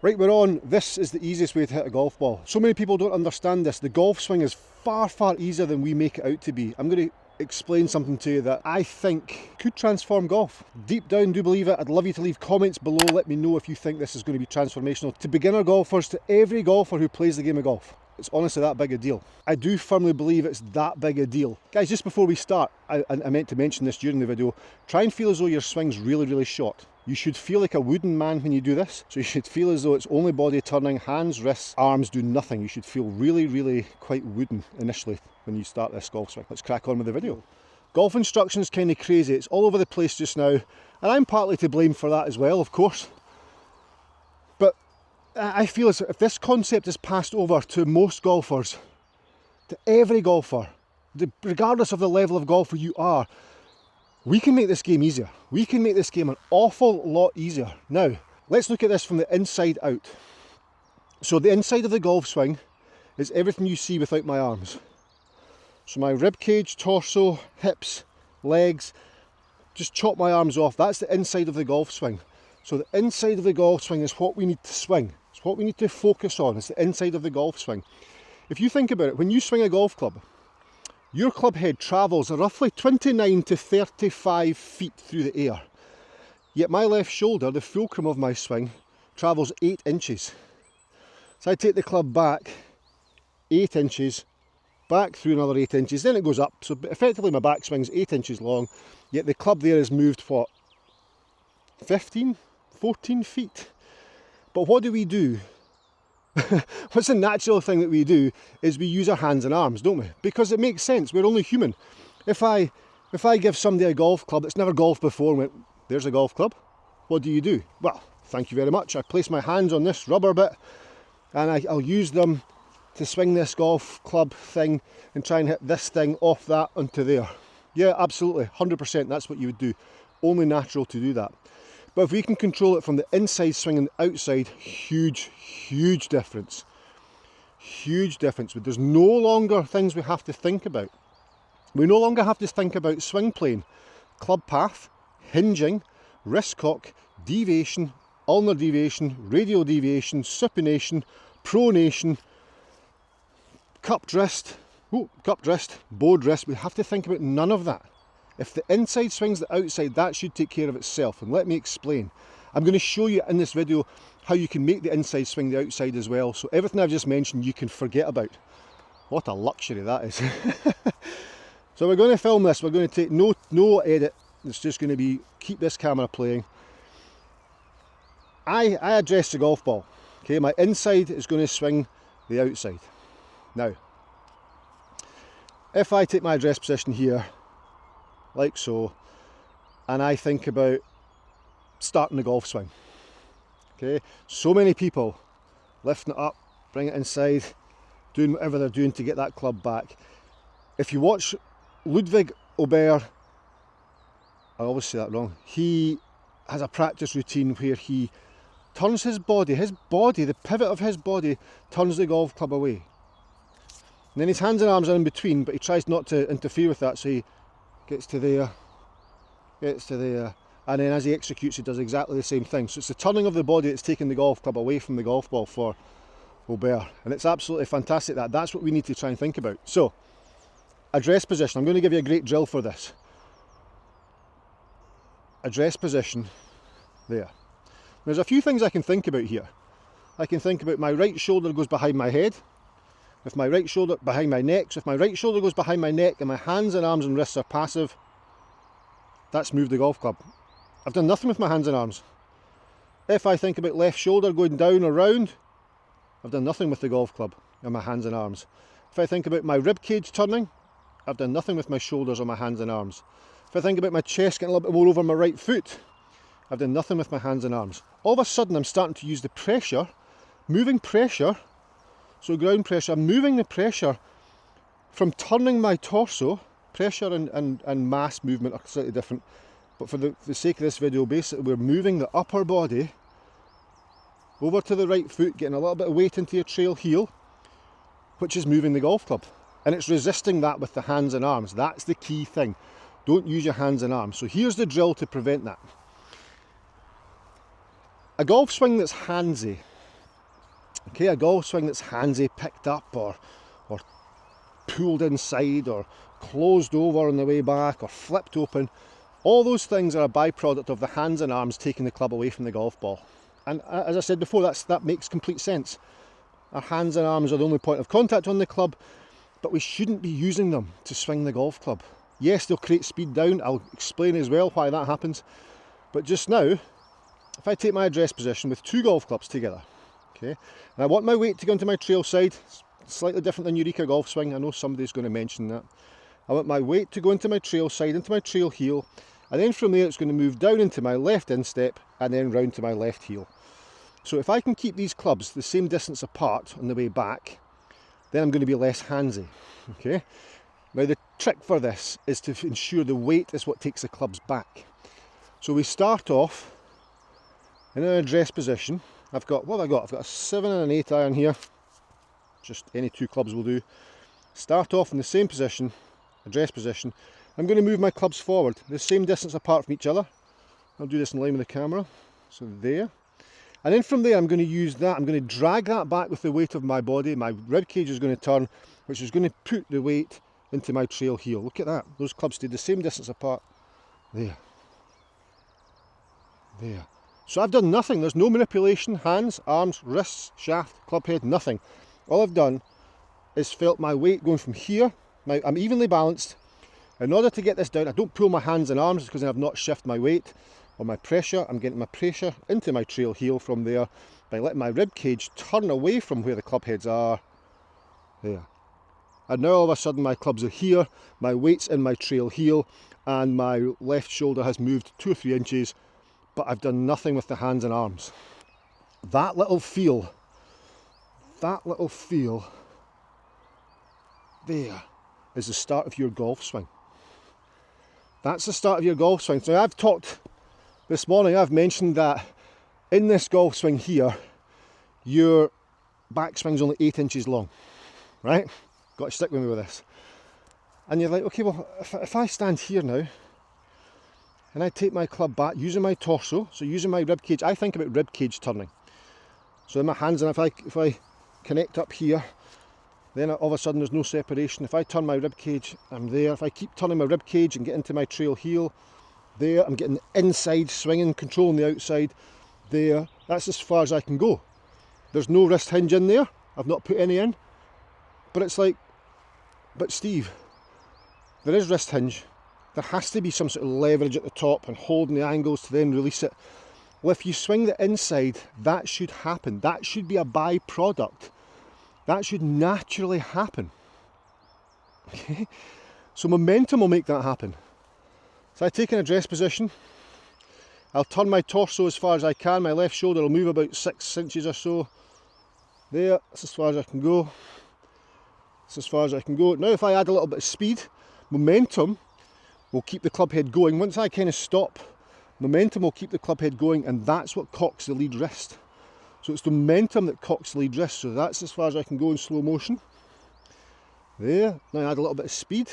Right, we're on. This is the easiest way to hit a golf ball. So many people don't understand this. The golf swing is far, far easier than we make it out to be. I'm going to explain something to you that I think could transform golf. Deep down, do believe it. I'd love you to leave comments below. Let me know if you think this is going to be transformational to beginner golfers, to every golfer who plays the game of golf. It's honestly that big a deal. I do firmly believe it's that big a deal. Guys, just before we start, I meant to mention this during the video, try and feel as though your swing's really, really short. You should feel like a wooden man when you do this. So you should feel as though it's only body turning, hands, wrists, arms do nothing. You should feel really, really quite wooden initially when you start this golf swing. Let's crack on with the video. Golf instruction is kind of crazy. It's all over the place just now. And I'm partly to blame for that as well, of course. But I feel as if this concept is passed over to most golfers, to every golfer, regardless of the level of golfer you are, we can make this game easier. We can make this game an awful lot easier. Now, let's look at this from the inside out. So the inside of the golf swing is everything you see without my arms. So my rib cage, torso, hips, legs, just chop my arms off. That's the inside of the golf swing. So the inside of the golf swing is what we need to swing. It's what we need to focus on. It's the inside of the golf swing. If you think about it, when you swing a golf club, your club head travels roughly 29 to 35 feet through the air. Yet my left shoulder, the fulcrum of my swing, travels 8 inches. So I take the club back 8 inches, back through another 8 inches, then it goes up. So effectively my backswing's 8 inches long, yet the club there is moved, what, 15, 14 feet? But what do we do? What's the natural thing that we do is we use our hands and arms, don't we? Because it makes sense, we're only human. If I give somebody a golf club that's never golfed before and went, there's a golf club, what do? Well, thank you very much. I place my hands on this rubber bit and I'll use them to swing this golf club thing and try and hit this thing off that onto there. Yeah, absolutely, 100%, that's what you would do. Only natural to do that. But if we can control it from the inside swing and the outside, huge, huge difference. Huge difference. There's no longer things we have to think about. We no longer have to think about swing plane, club path, hinging, wrist cock, deviation, ulnar deviation, radial deviation, supination, pronation, cupped wrist, bowed wrist. We have to think about none of that. If the inside swings the outside, that should take care of itself. And let me explain. I'm going to show you in this video how you can make the inside swing the outside as well. So everything I've just mentioned, you can forget about. What a luxury that is. So we're going to film this. We're going to take no edit. It's just going to be, keep this camera playing. I address the golf ball. Okay, my inside is going to swing the outside. Now, if I take my address position here, like so, and I think about starting the golf swing. Okay, so many people lifting it up, bring it inside, doing whatever they're doing to get that club back. If you watch Ludwig Aubert, I always say that wrong, he has a practice routine where he turns his body, the pivot of his body turns the golf club away. And then his hands and arms are in between, but he tries not to interfere with that, so he gets to there, and then as he executes, he does exactly the same thing. So it's the turning of the body that's taking the golf club away from the golf ball for Aubert, and it's absolutely fantastic. That's what we need to try and think about. So, address position. I'm going to give you a great drill for this. Address position, there. There's a few things I can think about here. I can think about my right shoulder goes behind my head, if my right shoulder behind my neck. So if my right shoulder goes behind my neck and my hands and arms and wrists are passive, that's moved the golf club. I've done nothing with my hands and arms. If I think about left shoulder going down or round, I've done nothing with the golf club and my hands and arms. If I think about my rib cage turning, I've done nothing with my shoulders or my hands and arms. If I think about my chest getting a little bit more over my right foot, I've done nothing with my hands and arms. All of a sudden I'm starting to use the pressure, moving pressure, so ground pressure, I'm moving the pressure from turning my torso. Pressure and mass movement are slightly different, but for the sake of this video, basically we're moving the upper body over to the right foot, getting a little bit of weight into your trail heel, which is moving the golf club. And it's resisting that with the hands and arms. That's the key thing. Don't use your hands and arms. So here's the drill to prevent that. A golf swing that's handsy, Okay, a golf swing that's handsy, picked up, or pulled inside, or closed over on the way back, or flipped open, all those things are a byproduct of the hands and arms taking the club away from the golf ball. And as I said before, that makes complete sense. Our hands and arms are the only point of contact on the club, but we shouldn't be using them to swing the golf club. Yes, they'll create speed down. I'll explain as well why that happens. But just now, if I take my address position with two golf clubs together, okay, and I want my weight to go into my trail side, slightly different than 𝐬𝐿𝐫𝐿 golf swing, I know somebody's going to mention that. I want my weight to go into my trail side, into my trail heel, and then from there it's going to move down into my left instep and then round to my left heel. So if I can keep these clubs the same distance apart on the way back, then I'm going to be less handsy. Okay. Now the trick for this is to ensure the weight is what takes the clubs back. So we start off in an address position. I've got a 7 and an 8 iron here. Just any two clubs will do. Start off in the same position, address position. I'm going to move my clubs forward, the same distance apart from each other. I'll do this in line with the camera. So there. And then from there I'm going to use that, I'm going to drag that back with the weight of my body. My rib cage is going to turn, which is going to put the weight into my trail heel. Look at that. Those clubs stayed the same distance apart. There. There. So I've done nothing. There's no manipulation. Hands, arms, wrists, shaft, club head, nothing. All I've done is felt my weight going from here. Now I'm evenly balanced. In order to get this down, I don't pull my hands and arms because I've not shifted my weight or my pressure. I'm getting my pressure into my trail heel from there by letting my rib cage turn away from where the club heads are. There. And now all of a sudden my clubs are here, my weight's in my trail heel, and my left shoulder has moved 2 or 3 inches, but I've done nothing with the hands and arms. That little feel there is the start of your golf swing. That's the start of your golf swing. So I've talked this morning, I've mentioned that in this golf swing here, your backswing's only 8 inches long, right? Got to stick with me with this. And you're like, okay, well, if I stand here now, and I take my club back using my torso, so using my rib cage, I think about rib cage turning. So in my hands, and if I connect up here, then all of a sudden there's no separation. If I turn my rib cage, I'm there. If I keep turning my rib cage and get into my trail heel, there, I'm getting the inside swinging, controlling the outside, there. That's as far as I can go. There's no wrist hinge in there. I've not put any in. But it's like, but Steve, there is wrist hinge. There has to be some sort of leverage at the top and holding the angles to then release it. Well, if you swing the inside, that should happen. That should be a byproduct. That should naturally happen. Okay? So momentum will make that happen. So I take an address position. I'll turn my torso as far as I can. My left shoulder will move about 6 inches or so. There, that's as far as I can go. That's as far as I can go. Now if I add a little bit of speed, momentum will keep the club head going. Once I kind of stop, momentum will keep the club head going, and that's what cocks the lead wrist. So it's the momentum that cocks the lead wrist. So that's as far as I can go in slow motion. There. Now I add a little bit of speed.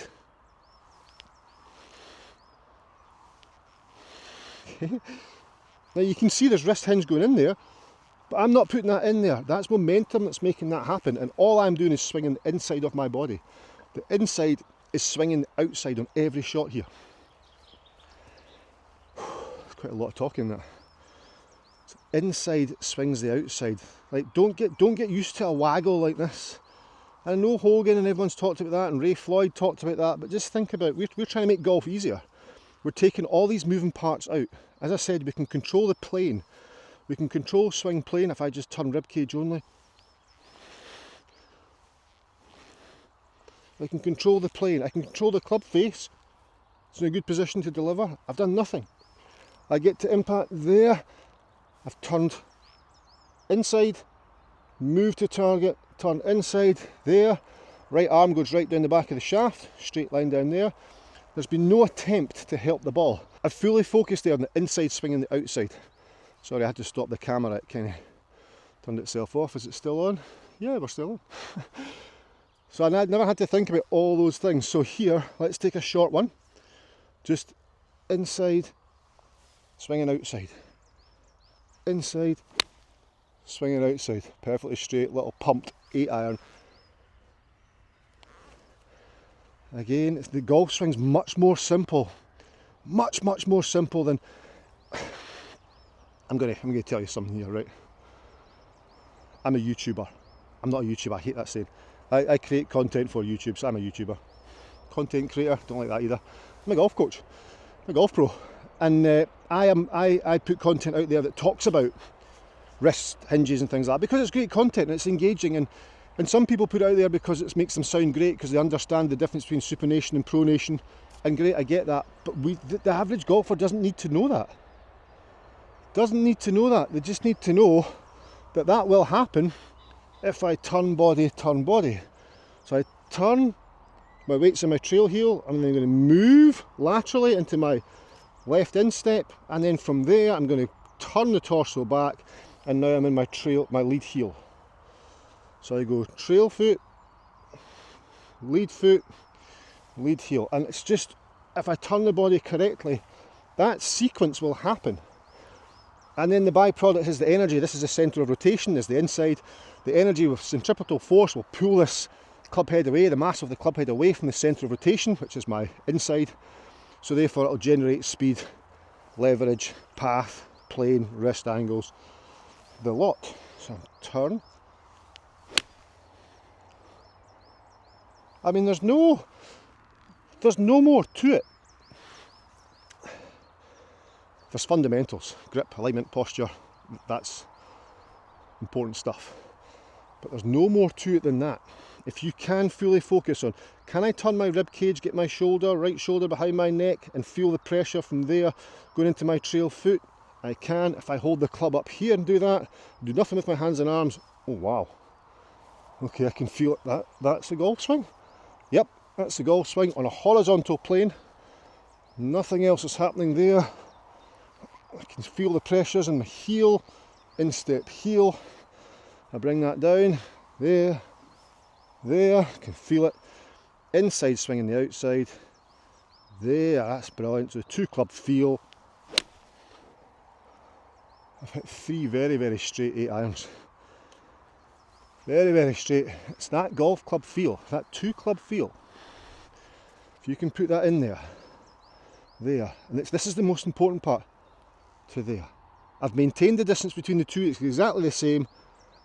Okay. Now you can see there's wrist hinge going in there, but I'm not putting that in there. That's momentum that's making that happen, and all I'm doing is swinging the inside of my body. The inside is swinging the outside on every shot here. There's quite a lot of talking there. So inside swings the outside. Like don't get used to a waggle like this. I know Hogan and everyone's talked about that, and Ray Floyd talked about that, but just think about, we're trying to make golf easier. We're taking all these moving parts out. As I said, we can control the plane. We can control swing plane if I just turn rib cage only. I can control the plane. I can control the club face. It's in a good position to deliver. I've done nothing. I get to impact there. I've turned inside, move to target, turn inside there. Right arm goes right down the back of the shaft, straight line down there. There's been no attempt to help the ball. I've fully focused there on the inside swing and the outside. Sorry, I had to stop the camera. It kind of turned itself off. Is it still on? Yeah, we're still on. So I never had to think about all those things. So here, let's take a short one. Just inside, swinging outside. Inside, swinging outside, perfectly straight, little pumped 8-iron. Again, the golf swing's much more simple, much more simple than. I'm gonna tell you something here, right? I'm a YouTuber. I'm not a YouTuber, I hate that saying. I create content for YouTube, so I'm a YouTuber. Content creator, don't like that either. I'm a golf coach, I'm a golf pro. And I put content out there that talks about wrist hinges and things like that because it's great content and it's engaging, and some people put it out there because it makes them sound great because they understand the difference between supination and pronation, and great, I get that, but the average golfer doesn't need to know that. Doesn't need to know that. They just need to know that that will happen if I turn body. So I turn, my weight's in my trail heel, and then I'm going to move laterally into my left instep, and then from there I'm going to turn the torso back, and now I'm in my lead heel. So I go trail foot, lead heel, and it's just, if I turn the body correctly, that sequence will happen. And then the byproduct is the energy. This is the centre of rotation, is the inside. The energy with centripetal force will pull this club head away, the mass of the club head away from the centre of rotation, which is my inside. So therefore it'll generate speed, leverage, path, plane, wrist angles, the lot. So turn. I mean, there's no more to it. There's fundamentals, grip, alignment, posture, that's important stuff. But there's no more to it than that. If you can fully focus on, can I turn my rib cage, get my shoulder, right shoulder behind my neck, and feel the pressure from there going into my trail foot? I can. If I hold the club up here and do that, do nothing with my hands and arms, oh wow. Okay, I can feel it. That's a golf swing. Yep, that's the golf swing on a horizontal plane. Nothing else is happening there. I can feel the pressures in my heel, instep heel. I bring that down, there, I can feel it. Inside swing on the outside, there, that's brilliant. So 2 club feel. I've hit 3 very straight 8-irons. Very straight. It's that golf club feel, that 2 club feel. If you can put that in there, and this is the most important part, to there. I've maintained the distance between the two, it's exactly the same,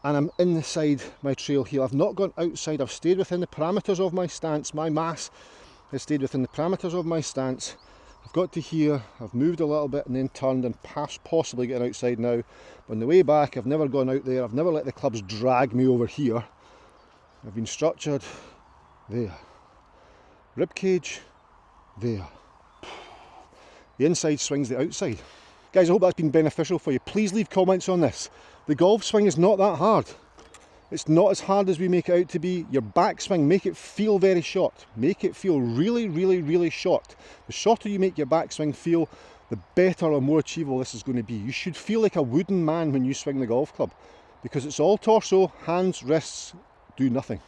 and I'm inside my trail heel. I've not gone outside, I've stayed within the parameters of my stance. My mass has stayed within the parameters of my stance. I've got to here, I've moved a little bit and then turned and possibly getting outside now. But on the way back, I've never gone out there, I've never let the clubs drag me over here. I've been structured, there. Rib cage, there. The inside swings the outside. Guys, I hope that's been beneficial for you. Please leave comments on this. The golf swing is not that hard. It's not as hard as we make it out to be. Your backswing, make it feel very short. Make it feel really short. The shorter you make your backswing feel, the better or more achievable this is going to be. You should feel like a wooden man when you swing the golf club, because it's all torso, hands, wrists, do nothing.